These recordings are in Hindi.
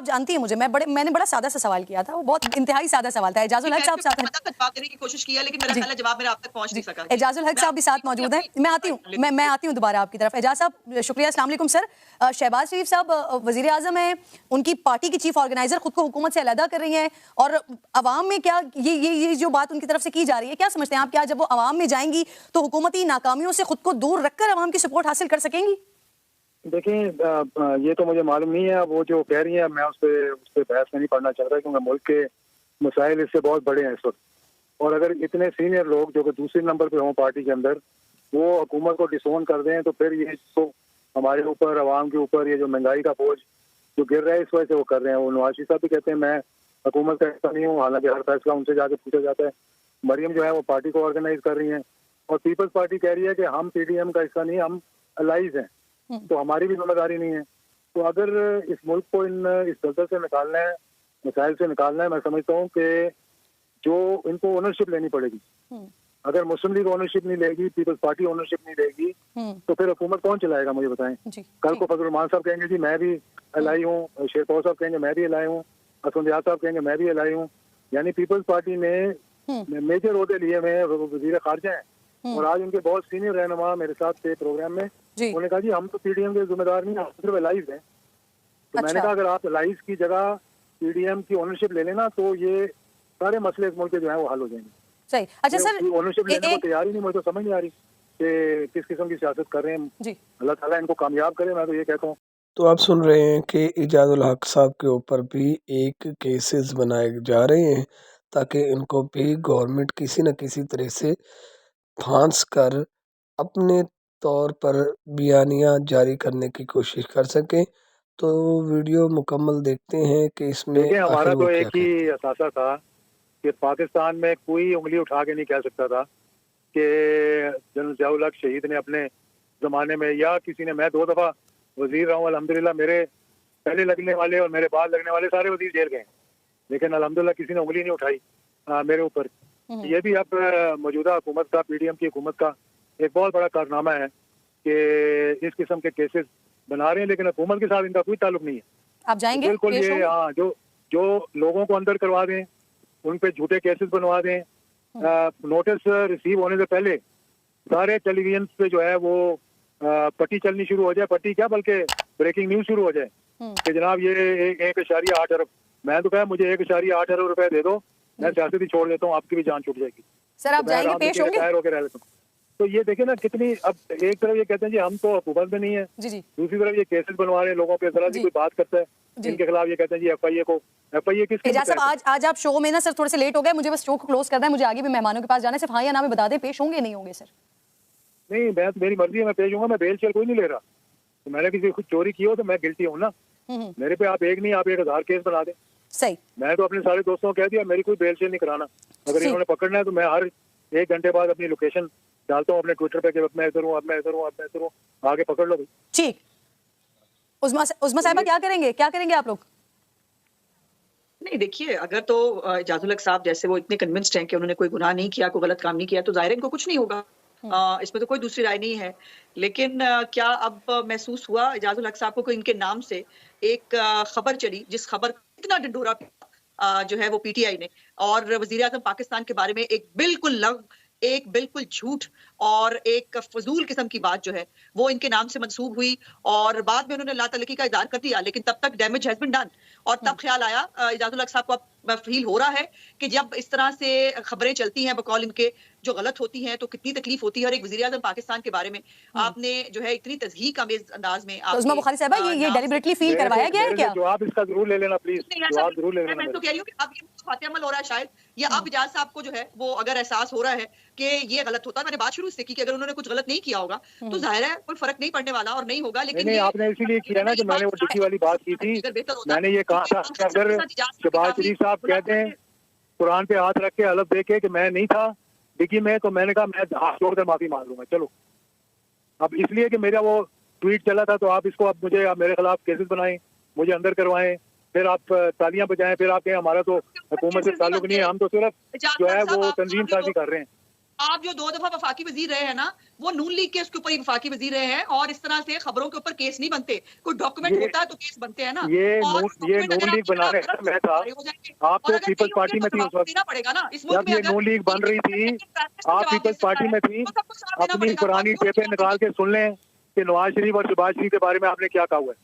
आप जानती हैं मुझे, मैंने बड़ा सादा सा सवाल किया था, वो बहुत इंतहाई सादा सवाल था। एजाजुल हक साहब साथ हैं, जवाब देने की कोशिश किया, लेकिन मेरा ख्याल है जवाब मेरा आप तक पहुंच नहीं सका। एजाजुल हक साहब भी साथ मौजूद हैं। मैं आती हूँ दोबारा आपकी तरफ। एजाज साहब शुक्रिया। अस्सलाम वालेकुम सर। शहबाज शरीफ साहब वजीर आजम हैं, उनकी पार्टी की चीफ ऑर्गेनाइजर खुद को हुकूमत से अलहदा कर रही हैं, और अवाम में क्या ये जो बात उनकी तरफ से की जा रही है, क्या समझते हैं आप? क्या जब वो अवाम में जाएंगी तो हुकूमती नाकामियों से खुद को दूर रखकर अवाम की सपोर्ट हासिल कर सकेंगी? देखिए, ये तो मुझे मालूम नहीं है। वो जो कह रही है, मैं उस पर बहस में नहीं पढ़ना चाहता, क्योंकि मुल्क के मसाइल इससे बहुत बड़े हैं इस वक्त। और अगर इतने सीनियर लोग जो कि दूसरे नंबर पे हों पार्टी के अंदर, वो हुकूमत को डिसोन कर दें, तो फिर ये तो हमारे ऊपर, अवाम के ऊपर, ये जो महंगाई का बोझ जो गिर रहा है, इस वजह से वो कर रहे हैं। वो नवाज शरीफ साहब भी कहते हैं मैं हुकूमत का हिस्सा नहीं हूँ, हालांकि हर फैसला उनसे जाके पूछा जाता है। मरियम जो है वो पार्टी को ऑर्गेनाइज कर रही हैं, और पीपल्स पार्टी कह रही है कि हम पीडीएम का हिस्सा नहीं, हम अलाइज हैं, तो हमारी भी जिम्मेदारी नहीं है। तो अगर इस मुल्क को इस दलदल से निकालना है, मसाइल से निकालना है, मैं समझता हूँ कि जो इनको ओनरशिप लेनी पड़ेगी। अगर मुस्लिम लीग ओनरशिप नहीं लेगी, पीपल्स पार्टी ओनरशिप नहीं लेगी, तो फिर हुकूमत कौन चलाएगा, मुझे बताएं। कल को फजल रहमान साहब कहेंगे जी मैं भी एलाई हूँ, शेरपौर साहब कहेंगे मैं भी एलाई हूँ, असफंदियाद साहब कहेंगे मैं भी एलाई हूँ। यानी पीपल्स पार्टी ने मेजर ओहदे लिए में वजीर खारजा है, और आज उनके बहुत सीनियर रहनुमा मेरे साथ थे प्रोग्राम में, उन्होंने कहा जी हम तो पीडीएम के जिम्मेदार नहीं, हम सिर्फ एलाइज हैं। तो मैंने कहा अगर आप एलाइज की जगह पीडीएम की ओनरशिप ले लेना, तो ये सारे मसले इस मुल्क के जो है वो हल हो जाएंगे। सही। अच्छा सर, ओनरशिप लेने को तैयार ही नहीं, मुझे तो समझ नहीं आ रही कि किस किस्म की सियासत कर रहे हैं। अल्लाह ताला इनको कामयाब करे, मैं तो ये कहता हूँ। तो आप सुन रहे हैं कि एजाजुल हक साहब के ऊपर भी एक केसेस बनाए जा रहे हैं, ताकि इनको भी गवर्नमेंट किसी न किसी तरह से फांस कर अपने तौर पर बयानियाँ जारी करने की कोशिश कर सकें। तो वीडियो मुकम्मल देखते हैं कि इसमें हमारा तो एक ही असासा था कि पाकिस्तान में कोई उंगली उठा के नहीं कह सकता था कि जनरल ज़ियाउल हक शहीद ने अपने ज़माने में, या किसी ने, मैं 2 दफ़ा वजीर रहा हूँ अल्हम्दुलिल्लाह, मेरे पहले लगने वाले और मेरे बाद लगने वाले सारे वजीर जेल गए, लेकिन अल्हम्दुलिल्लाह किसी ने उंगली नहीं उठाई मेरे ऊपर। ये भी अब मौजूदा हुकूमत का, पीडीएम की हुकूमत का एक बहुत बड़ा कारनामा है कि इस किस्म के केसेस बना रहे हैं, लेकिन हुकूमत के साथ इनका कोई ताल्लुक नहीं है। आप जाएंगे? बिल्कुल ये जो लोगों को अंदर करवा दें, उन पे झूठे केसेस बनवा दें, नोटिस रिसीव होने से पहले सारे टेलीविजन पे जो है वो पट्टी चलनी शुरू हो जाए, पट्टी क्या बल्कि ब्रेकिंग न्यूज शुरू हो जाए कि जनाब ये 1.8 अरब, मैं तो कहा मुझे 1.8 अरब रुपए दे दो, मैं सियासत ही छोड़ देता हूँ, आपकी भी जान छूट जाएगी। सर आप जाएंगे, पेश होंगे? रह लेता हूँ। तो ये देखे ना कितनी, अब एक तरफ ये कहते हैं जी हम तो हुकूमत में नहीं है, दूसरी तरफ ये केसेस बनवा रहे हैं लोगों पे। जरा सी कोई बात करता है इनके खिलाफ, ये कहते हैं जी एफआईए किसके? एजाज साहब आज आप शो में ना सर थोड़े से लेट हो गए, मुझे बस शो को क्लोज करना है, मुझे आगे भी मेहमानों के पास जाना है। सिर्फ हाँ या ना में बता दें, पेश होंगे नहीं होंगे? सर नहीं, मैं मेरी मर्जी है, मैं पेश हूँ, मैं बेल शेल कोई नहीं ले रहा। तो मैंने किसी कुछ चोरी की हो तो मैं गिल्टी हूँ ना, मेरे पे आप एक नहीं, आप 1000 केस बना दें। सही। मैं तो अपने सारे दोस्तों को कह दिया मेरी कोई बेल शेल नहीं कराना, अगर इन्होंने पकड़ना है तो मैं हर 1 घंटे बाद अपनी लोकेशन डालता हूँ अपने ट्विटर पे कि अब मैं इधर हूँ, अब मैं इधर हूँ, अब मैं इधर हूँ, आगे पकड़ लो भाई। ठीक। उस्मा साहिबा क्या करेंगे आप लोग? नहीं देखिए, अगर तो एजाजुल हक साहब जैसे वो इतने कन्विंस्ड हैं कि उन्होंने कोई गुनाह नहीं किया, कोई गलत काम नहीं किया, तो जाहिर है इनको कुछ नहीं होगा। इसमें तो कोई दूसरी राय नहीं है। लेकिन क्या अब महसूस हुआ एजाजुल हक साहब को इनके नाम से एक खबर चली, जिस खबर इतना ढिंढोरा जो है वो पीटीआई ने, और वजीर आज़म पाकिस्तान के बारे में एक बिल्कुल झूठ और एक फजूल किस्म की बात जो है वो इनके नाम से मंसूब हुई, और बाद में उन्होंने ला तलकी का इज़हार कर दिया, लेकिन तब तक डैमेज हैज बीन डन। और तब ख्याल आया एजाजुल हक साहब को, अब फील हो रहा है कि जब इस तरह से खबरें चलती हैं बकौल इनके जो गलत होती हैं तो कितनी तकलीफ होती है। और एक वज़ीर आज़म पाकिस्तान के बारे में आपने जो है इतनी तज़हीक अमेज़ अंदाज में उस्मा बुखारी साहिबा ये डेलिबरेटली फील करवाया गया है क्या? जवाब इसका जरूर ले लेना प्लीज, जवाब जरूर ले लेना। मैं तो कह रही हूं कि अब ये खाते अमल हो रहा है शायद, या अब इजाज साहब को जो है वो अगर एहसास हो रहा है कि ये गलत होता है। मैंने बात शुरू से की कि अगर उन्होंने कुछ गलत नहीं किया होगा तो जाहिर है कोई फर्क नहीं पड़ने वाला और नहीं होगा। लेकिन नहीं, आपने इसीलिए किया ना कि मैंने वो डिक्की वाली बात की थी, मैंने ये कहा था कि अगर शहबाज शरीफ साहब कहते हैं कुरान पे हाथ रख के हलफ दे के कि मैं नहीं था डिक्की में, तो मैंने कहा मैं हाथ जोड़कर माफी मांग लूंगा। चलो अब इसलिए कि मेरा वो ट्वीट चला था, तो आप इसको अब मुझे मेरे खिलाफ केसेस बनाएं, मुझे अंदर करवाएं, फिर आप तालियां बजाएं, फिर आप कहें हमारा तो हुकूमत से ताल्लुक नहीं है, हम तो सिर्फ जो है वो तंजीम साजी कर रहे हैं। आप जो 2 दफा वफाकी वजीर रहे हैं ना, वो नून लीग के उसके ऊपर ही वफाकी वजीर रहे हैं, और इस तरह से खबरों के ऊपर केस नहीं बनते। कोई डॉक्यूमेंट होता है तो केस बनते हैं ना। ये और नून लीग बना रहे हैं, मैं था, आप तो पीपल्स पार्टी में थी उस वक्त, देना पड़ेगा ना इस जब मुल्क में। ये नून लीग बन रही थी, आप पीपल्स पार्टी में थी, अपनी पुरानी टेपें निकाल के सुन लें कि नवाज शरीफ और शहबाज शरीफ के बारे में आपने क्या कहा हुआ है।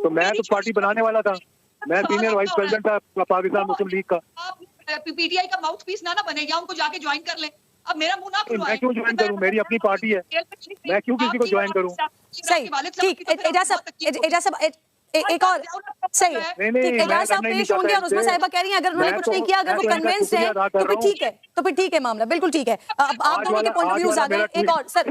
तो मैं तो पार्टी बनाने वाला था, मैं सीनियर वाइस प्रेसिडेंट था पाकिस्तान मुस्लिम लीग का। आप पीटीआई का माउथ पीस ना बने, या उनको जाके ज्वाइन कर ले। अब मेरा मुंह ना खुलवाएं। मैं क्यों ज्वाइन करूं, मेरी अपनी पार्टी है, मैं क्यों किसी को ज्वाइन करूं। सही, ठीक, एजाज साहब एक और सही है, ठीक, एजाज साहब पेश होंगे और उस्मा साहिबा कह रही हैं अगर उन्होंने कुछ नहीं किया, अगर वो कन्विंस्ड है तो फिर ठीक है, तो फिर ठीक है मामला, बिल्कुल ठीक है। अब आप दोनों के पॉइंट ऑफ व्यूज आ गए। एक और सर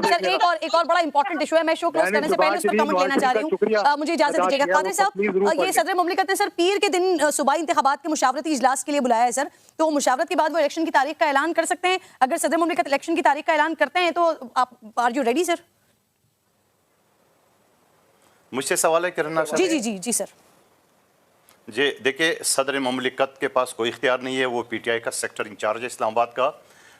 एक और बड़ा इंपॉर्टेंट इशू है, मैं शो क्लोज करने से पहले उस पर कमेंट लेना चाह रही हूँ, मुझे इजाजत दीजिएगा। कादिर साहब, ये सदर मुमलिकत ने सर पीर के दिन सूबाई इंतखाबात के मुशावरती इजलास के लिए बुलाया है सर, तो मुशावरत के बाद वो इलेक्शन की तारीख का ऐलान कर सकते हैं? अगर सदर मुमलिकत इलेक्शन की तारीख का ऐलान करते हैं तो आप आर यू रेडी सर? मुझसे सवाल है किरण जी जी जी जी सर। जी देखिए, सदर ममलिकत के पास कोई इख्तियार नहीं है, वो पीटीआई का सेक्टर इंचार्ज है इस्लामाबाद का,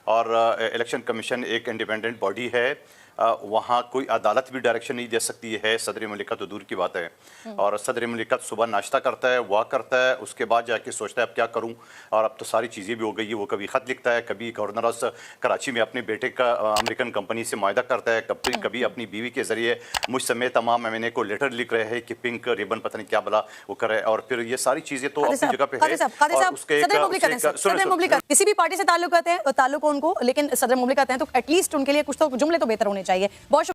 और इलेक्शन कमीशन एक इंडिपेंडेंट बॉडी है। वहाँ कोई अदालत भी डायरेक्शन नहीं दे सकती है, सदर ममलिकत तो दूर की बात है। और सदर ममलिकत सुबह नाश्ता करता है, वाक करता है, उसके बाद जाके सोचता है अब क्या करूँ। और अब तो सारी चीज़ें भी हो गई है, वो कभी ख़त लिखता है, कभी गवर्नर कराची में अपने बेटे का अमेरिकन कंपनी से मुआहदा करता है, कभी अपनी बीवी के ज़रिए मुझ समेत तमाम एमएनए को लेटर लिख रहे हैं कि पिंक रिबन पता नहीं क्या भला वो करे। और फिर ये सारी चीज़ें तो अपनी जगह पे है। किसी भी पार्टी से ताल्लुक हो उनको, लेकिन सदर मुमलिकत हैं तो एटलीस्ट उनके लिए कुछ तो जुमले तो बेहतर होने चाहिए। बहुत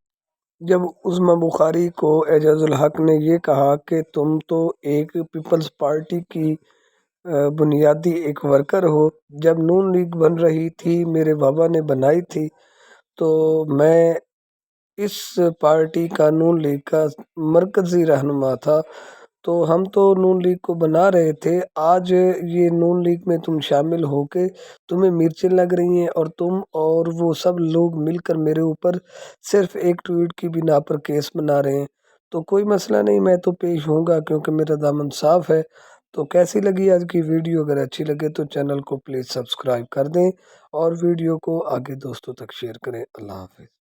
जब उस्मा बुखारी को एजाजुल हक ने ये कहा कि तुम तो एक पीपल्स पार्टी की बुनियादी एक वर्कर हो, जब नून लीग बन रही थी मेरे बाबा ने बनाई थी, तो मैं इस पार्टी का नून लीग का मरकज़ी रहनुमा था, तो हम तो नून लीग को बना रहे थे। आज ये नून लीग में तुम शामिल होके तुम्हें मिर्चें लग रही हैं और तुम और वो सब लोग मिलकर मेरे ऊपर सिर्फ एक ट्वीट की बिना पर केस बना रहे हैं। तो कोई मसला नहीं, मैं तो पेश होऊंगा क्योंकि मेरा दामन साफ है। तो कैसी लगी आज की वीडियो? अगर अच्छी लगे तो चैनल को प्लीज़ सब्सक्राइब कर दें और वीडियो को आगे दोस्तों तक शेयर करें। अल्लाह हाफिज़।